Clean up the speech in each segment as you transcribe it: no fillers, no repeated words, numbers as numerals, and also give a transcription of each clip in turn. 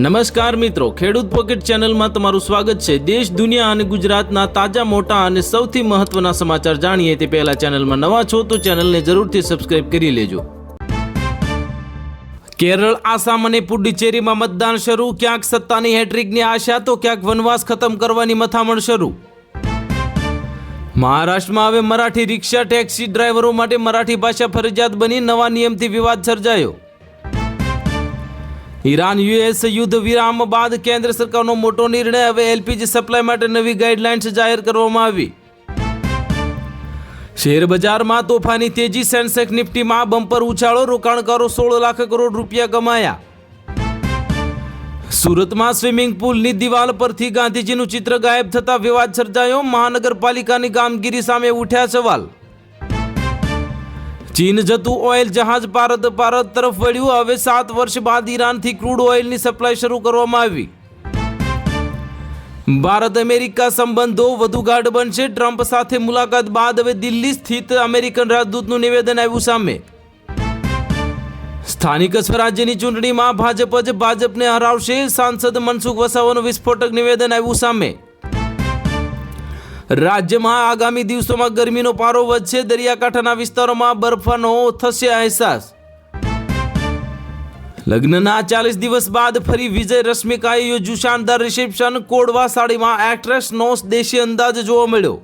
નમસ્કાર મિત્રો, ખેડૂત પોકેટ ચેનલમાં તમારું સ્વાગત છે। દેશ, દુનિયા અને ગુજરાતના તાજા, મોટા અને સૌથી મહત્વના સમાચાર જાણીએ તે પહેલા ચેનલમાં નવા છો તો ચેનલને જરૂરથી સબસ્ક્રાઇબ કરી લેજો। કેરળ, આસામ અને પુડુચેરીમાં મતદાન શરૂ। ક્યાંક સત્તાની હેટ્રિકની આશા તો ક્યાંક વનવાસ ખતમ કરવાની મથામણ શરૂ। મહારાષ્ટ્રમાં હવે મરાઠી રિક્ષા ટેક્સી ડ્રાઈવરો માટે મરાઠી ભાષા ફરજિયાત બની। નવા નિયમથી વિવાદ સર્જાયો। ઈરાન યુએસ યુદ્ધ વિરામ બાદ કેન્દ્ર સરકારનો મોટો નિર્ણય। હવે એલપીજી સપ્લાય માટે નવી ગાઈડલાઇન્સ જાહેર કરવામાં આવી। શેર બજારમાં તોફાની તેજી। સેન્સેક્સ નિફ્ટીમાં બમ્પર ઉછાળો। રોકાણકારો 16 લાખ કરોડ રૂપિયા કમાયા। સુરતમાં સ્વિમિંગ પુલની દિવાલ પરથી ગાંધીજીનું ચિત્ર ગાયબ થતા વિવાદ સર્જાયો। મહાનગરપાલિકાની કામગીરી સામે ઉઠ્યા સવાલ। ચીન જતું ઓઇલ જહાજ ભારત તરફ વળ્યું। હવે 7 વર્ષ બાદ ઈરાનથી ક્રૂડ ઓઇલની સપ્લાય શરૂ કરવામાં આવી। ભારત અમેરિકા સંબંધો વધુ ગાઢ બનશે। ટ્રમ્પ સાથે મુલાકાત બાદ હવે દિલ્હી સ્થિત અમેરિકન રાજદૂતનું નિવેદન આવ્યું સામે। સ્થાનિક સ્વરાજ્યની ચૂંટણીમાં ભાજપ જ ભાજપને હરાવશે। સાંસદ મનસુખ વસાવાનું વિસ્ફોટક નિવેદન આવ્યું સામે। રાજ્યમાં આગામી દિવસોમાં ગરમીનો પારો વધશે। દરિયાકાંઠાના વિસ્તારોમાં બરફનો થશે અહેસાસ। લગ્નના 40 દિવસ બાદ ફરી વિજય રશ્મિકાએ યોજ્યું શાનદાર રિસેપ્શન। કોડવા સાડીમાં એક્ટ્રેસનો દેશી અંદાજ જોવા મળ્યો।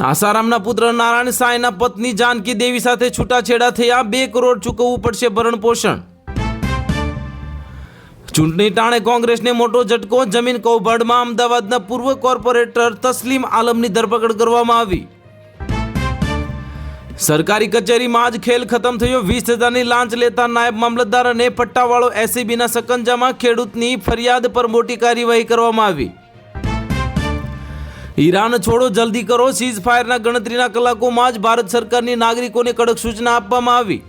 આસારામના પુત્ર નારાયણ સાંઈના પત્ની જાનકી દેવી સાથે છૂટાછેડા થયા। 2 કરોડ ચૂકવવું પડશે ભરણ પોષણ। ચૂંટણી ટાણે કોંગ્રેસને મોટો ઝટકો। જમીન કૌભાંડમાં અમદાવાદના પૂર્વ કોર્પોરેટર તસ્લીમ આલમની ધરપકડ કરવામાં આવી। સરકારી કચેરીમાં જ ખેલ ખતમ થયો। 20,000ની લાંચ લેતા નાયબ મામલતદાર અને પટ્ટાવાળો એસીબીના સકંજામાં। ખેડૂતની ફરિયાદ પર મોટી કાર્યવાહી કરવામાં આવી। ઈરાન છોડો, જલ્દી કરો। સીઝ ફાયરના ગણતરીના કલાકોમાં જ ભારત સરકારની નાગરિકોને કડક સૂચના આપવામાં આવી।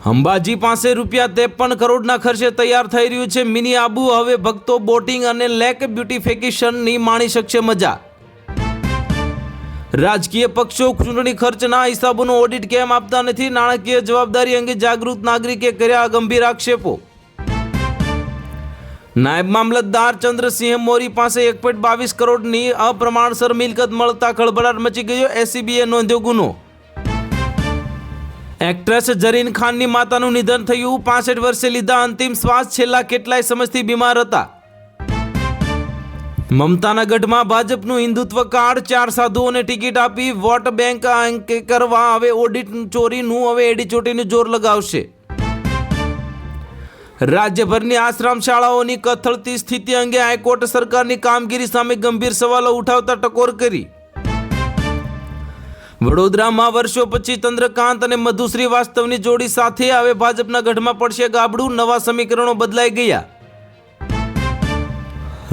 અંબાજી પાસે ₹53 કરોડના ખર્ચે તૈયાર થઈ રહ્યું છે મિની આબુ। હવે ભક્તો બોટિંગ અને લેક બ્યુટિફિકેશનની માણી શકશે મજા। રાજકીય પક્ષો ચૂંટણી ખર્ચના હિસાબોનું ઓડિટ કેમ આપતા નથી? નાણાકીય જવાબદારી અંગે જાગૃત નાગરિકે કર્યા ગંભીર આક્ષેપો। નાયબ મામલતદાર ચંદ્રસિંહ મોરી પાસે 1.22 કરોડની અપ્રમાણસર મિલકત મળતા ખળભળાટ મચી ગયો। એસીબીએ નોંધ્યો ગુનો। એક્ટ્રેસ ઝરીન ખાનની માતાનું નિધન થયું। 65 વર્ષે લીધા અંતિમ શ્વાસ। છેલ્લા કેટલાય સમયથી બીમાર હતા। મમતાના ગઢમાં ભાજપનું હિન્દુત્વ કાર્ડ। 4 સાધુઓને ટિકિટ આપી વોટ બેંક કરવા હવે ઓડિટ ચોરીનું હવે એડીચોટીનું જોર લગાવશે। રાજ્યભરની આશ્રમ શાળાઓની કથળતી સ્થિતિ અંગે હાઈકોર્ટ સરકારની કામગીરી સામે ગંભીર સવાલો ઉઠાવતા ટકોર કરી। વડોદરામાં વર્ષો પછી ચંદ્રકાંત અને મધુ શ્રીવાસ્તવની જોડી સાથે હવે ભાજપના ગઢમાં પડશે ગાબડું। નવા સમીકરણો બદલાઈ ગયા।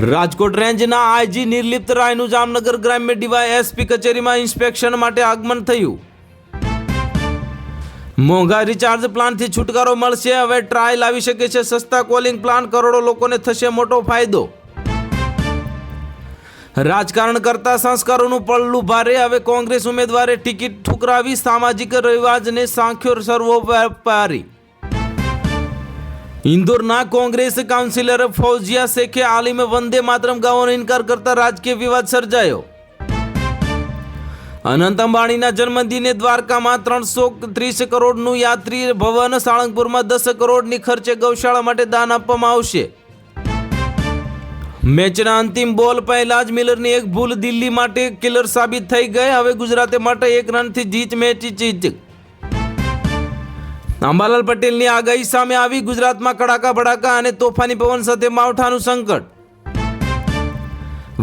રાજકોટ રેન્જના આઈજી નિર્લિપ્ત રાયનું જામનગર ગ્રામ્ય ડીવાયએસપી કચેરીમાં ઇન્સ્પેક્શન માટે આગમન થયું। મોંઘા રિચાર્જ પ્લાનથી છુટકારો મળશે। હવે ટ્રાયલ આવી શકે છે સસ્તા કોલિંગ પ્લાન। કરોડો લોકોને થશે મોટો ફાયદો। રાજકારણ કરતા સંસ્કારોનું પલ્લું ભારે। હવે કોંગ્રેસ ઉમેદવારે ટિકિટ ઠુકરાવી। સામાજિક રિવાજને સાંખ્યો સર્વોપરી। ઇન્દોરના કોંગ્રેસ કાઉન્સિલર ફૌજિયા શેખે આલિમે વંદે માતરમ ગાવાનો ઇનકાર કરતા રાજકીય વિવાદ સર્જાયો। અનંત અંબાણીના જન્મદિને દ્વારકામાં 330 કરોડનું યાત્રી ભવન। સાળંગપુરમાં 10 કરોડની ખર્ચે ગૌશાળા માટે દાન આપવામાં આવશે। મેચના અંતિમ બોલ પહેલા જ મિલરની એક ભૂલ દિલ્હી માટે કિલર સાબિત થઈ ગઈ। હવે ગુજરાતે માટે 1 રનથી જીત મેચ જીત। અંબાલાલ પટેલની આગાહી સામે આવી। ગુજરાતમાં કડાકા ભડાકા અને તોફાની પવન સાથે માવઠાનું સંકટ।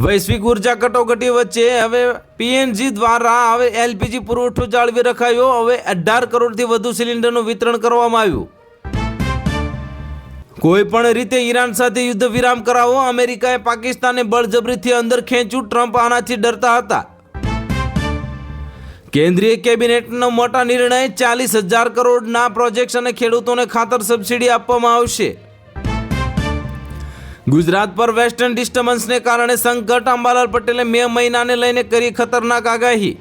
વૈશ્વિક ઉર્જા કટોકટી વચ્ચે હવે પીએનજી દ્વારા હવે એલપીજી પુરવઠો જાળવી રખાયો। હવે 18 કરોડથી વધુ સિલિન્ડરનું વિતરણ કરવામાં આવ્યું। કોઈ પણ રીતે ઈરાન સાથે યુદ્ધ વિરામ કરાવો। અમેરિકાએ પાકિસ્તાનને બળજબરીથી અંદર ખેંચ્યું। ટ્રમ્પ આનાથી ડરતા હતા। કેન્દ્રીય કેબિનેટનો મોટા નિર્ણય। 40,000 કરોડના પ્રોજેક્ટ્સ અને ખેડૂતોને ખાતર સબસિડી આપવામાં આવશે। ગુજરાત પર વેસ્ટર્ન ડિસ્ટર્બન્સને કારણે સંકટ। અંબાલાલ પટેલે મે મહિનાને લઈને કરી ખતરનાક આગાહી।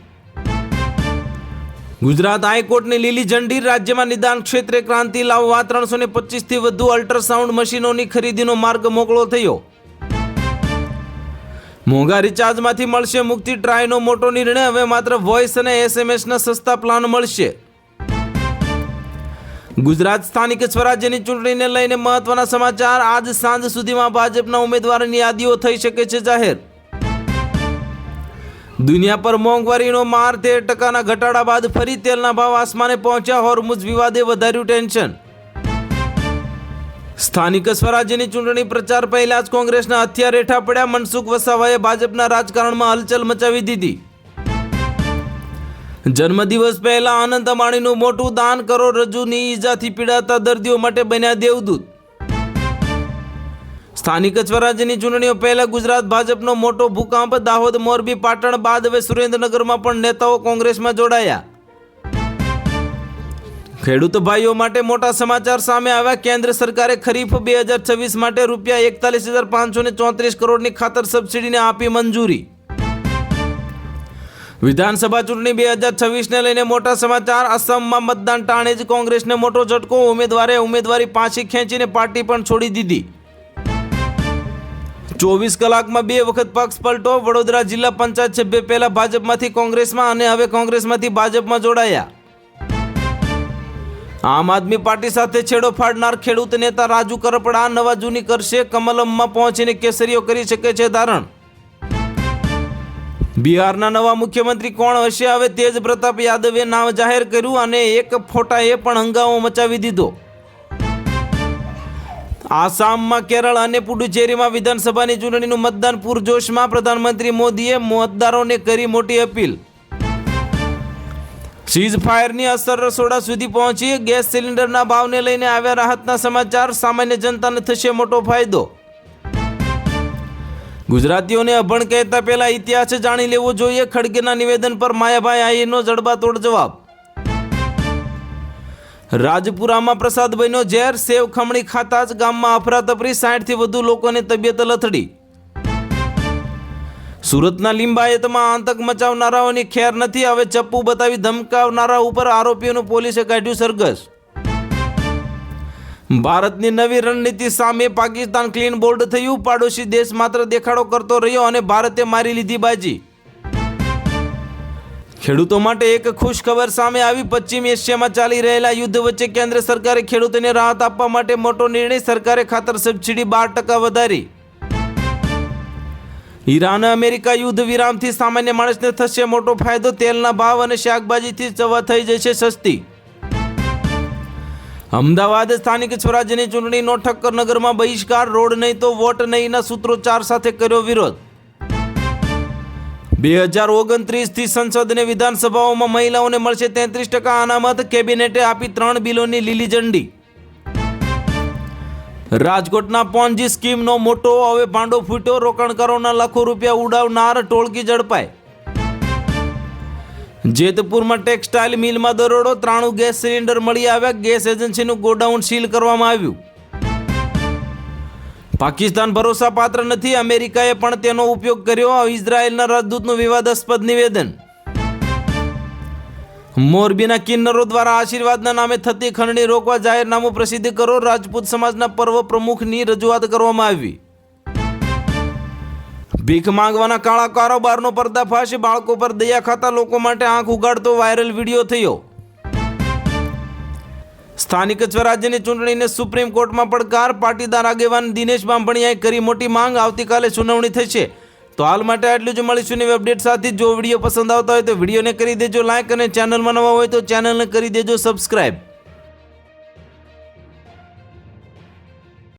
ગુજરાત હાઈકોર્ટની લીલી ઝંડી, રાજ્યમાં નિદાન ક્ષેત્રે ક્રાંતિ લાવવા 325થી વધુ અલ્ટ્રાસાઉન્ડ મશીનોની ખરીદીનો માર્ગ મોકળો થયો. મોંઘા રિચાર્જમાંથી મળશે મુક્તિ, ટ્રાયનો મોટો નિર્ણય. હવે માત્ર વોઇસ અને એસએમએસના સસ્તા પ્લાન મળશે. ગુજરાત સ્થાનિક સ્વરાજ્યની ચૂંટણીને લઈને મહત્વના સમાચાર. આજ સાંજ સુધીમાં ભાજપના ઉમેદવારોની યાદીઓ થઈ શકે છે જાહેર. દુનિયા પર મોંઘવારીનો માર, 13% ઘટાડા બાદ ફરી તેલના ભાવ આસમાને પહોંચ્યા. હોર્મુઝ વિવાદે વધાર્યું ટેન્શન. સ્થાનિક સ્વરાજ્યની ચૂંટણી પ્રચાર પહેલા જ કોંગ્રેસના હથિયાર હેઠા પડ્યા. મનસુખ વસાવાએ ભાજપના રાજકારણમાં હલચલ મચાવી દીધી. જન્મદિવસ પહેલા અનંત અંબાણીનું મોટું દાન, કરોડરજ્જુની ઈજાથી પીડાતા દર્દીઓ માટે બન્યા દેવદૂત. સ્થાનિક સ્વરાજ્યની ચૂંટણીઓ પહેલા ગુજરાત ભાજપનો મોટો ભૂકંપ. દાહોદ, મોરબી, પાટણ બાદ હવે સુરેન્દ્રનગરમાં પણ નેતાઓ કોંગ્રેસમાં જોડાયા. ખેડૂત ભાઈઓ માટે મોટા સમાચાર સામે આવ્યા. કેન્દ્ર સરકારે ખરીફ 2026 માટે ₹41,534 કરોડની ખાતર સબસિડીને આપી મંજૂરી. વિધાનસભા ચૂંટણી 2026ને લઈને મોટા સમાચાર. અસમમાં મતદાન ટાણે જ કોંગ્રેસને મોટો ઝટકો. ઉમેદવારે ઉમેદવારી પાછી ખેંચીને પાર્ટી પણ છોડી દીધી. 24 કલાકમાં 2 વખત પક્ષ પલટો. વડોદરા જિલ્લા પંચાયત સભ્ય પહેલા ભાજપમાંથી કોંગ્રેસમાં અને હવે કોંગ્રેસમાંથી ભાજપમાં જોડાયા. આમ આદમી પાર્ટી સાથે છેડો ફાડનાર ખેડૂત નેતા રાજુ કરપડા નવા જૂની કરશે. કમલમમાં પહોંચીને કેસરીઓ કરી શકે છે ધારણ. બિહારના નવા મુખ્યમંત્રી કોણ હશે? હવે તેજ પ્રતાપ યાદવે નામ જાહેર કર્યું અને એક ફોટાએ પણ હંગામો મચાવી દીધો. આસામમાં, કેરળ અને પુડુચેરીમાં વિધાનસભાની ચૂંટણીનું મતદાન પૂરજોશમાં. પ્રધાનમંત્રી મોદીએ મતદારોને કરી મોટી અપીલ. સીઝ ફાયરની અસર રસોડા સુધી પહોંચી. ગેસ સિલિન્ડરના ભાવને લઈને આવ્યા રાહતના સમાચાર. સામાન્ય જનતાને થશે મોટો ફાયદો. ગુજરાતીઓને અભણ કહેતા પહેલા ઇતિહાસ જાણી લેવો જોઈએ. ખડગેના નિવેદન પર માયાભાઈ આહીરનો જડબાતોડ જવાબ. રાજપુરામાં પ્રસાદ બન્યો ઝેર. સેવ ખમણી ખાતા જ ગામમાં અફરાતફરી. 60થી વધુ લોકોની તબિયત લથડી. સુરતના લિંબાયતમાં આતંક મચાવનારાઓની ખેર નથી. હવે ચપ્પુ બતાવી ધમકાવનારા ઉપર આરોપીઓનું પોલીસે કાઢ્યું સરઘસ. ભારતની નવી રણનીતિ સામે પાકિસ્તાન ક્લીન બોલ્ડ થયું. પાડોશી દેશ માત્ર દેખાડો કરતો રહ્યો અને ભારતે મારી લીધી બાજી. ખેડૂતો માટે એક ખુશ ખબર સામે આવી. પશ્ચિમ એશિયામાં ચાલી રહેલા યુદ્ધ વચ્ચે કેન્દ્ર સરકારે ખેડૂતોને રાહત આપવા માટે મોટો નિર્ણય. સરકારે ખાતર સબસિડી 12% વધારી. ઈરાન અમેરિકા યુદ્ધ વિરામથી સામાન્ય માણસને થશે મોટો ફાયદો. તેલના ભાવ અને શાકભાજીથી ચવા થઈ જશે સસ્તી. અમદાવાદ સ્થાનિક સ્વરાજ્યની ચૂંટણીનો ઠક્કર નગરમાં બહિષ્કાર. રોડ નહીં તો વોટ નહીંના સૂત્રોચ્ચાર સાથે કર્યો વિરોધ. 2029થી સંસદ અને વિધાનસભાઓમાં મહિલાઓને મળશે 33% અનામત. કેબિનેટે આપી 3 બિલોની લીલી ઝંડી. રાજકોટના પોન્જી સ્કીમનો મોટો હવે ભાંડો ફૂટ્યો. રોકાણકારોના લાખો રૂપિયા ઉડાવનાર ટોળકી ઝડપાય. જેતપુરમાં ટેક્સટાઇલ મિલમાં દરોડો. 93 ગેસ સિલિન્ડર મળી આવ્યા. ગેસ એજન્સીનું ગોડાઉન સીલ કરવામાં આવ્યું. પાકિસ્તાન ભરોસાપાત્ર નથી. અમેરિકાએ પણ તેનો ઉપયોગ કર્યો. ઇઝરાયેલના રાજદૂતનું વિવાદાસ્પદ નિવેદન. મોરબીના કિન્નરો દ્વારા આશીર્વાદના નામે થતી ખંડણી રોકવા જાહેરનામું પ્રસિદ્ધ કરો. રાજપૂત સમાજના પર્વ પ્રમુખની રજૂઆત કરવામાં આવી. ભીખ માંગવાના કાળા કારોબારનો પર્દાફાશ. બાળકો પર દયા ખાતા લોકો માટે આંખ ઉગાડતો વાયરલ વિડીયો થયો. સ્થાનિક સ્વરાજ્યની ચૂંટણીને સુપ્રીમ કોર્ટમાં પડકાર. પાટીદાર આગેવાન દિનેશ બાંભણિયાએ કરી મોટી માંગ. આવતીકાલે સુનાવણી થશે. તો હાલ માટે આટલું જ. મળીશું નવી અપડેટ સાથે. જો વિડીયો પસંદ આવતા હોય તો વિડીયોને કરી દેજો લાઈક અને ચેનલમાં નવા હોય તો ચેનલને કરી દેજો સબસ્ક્રાઈબ.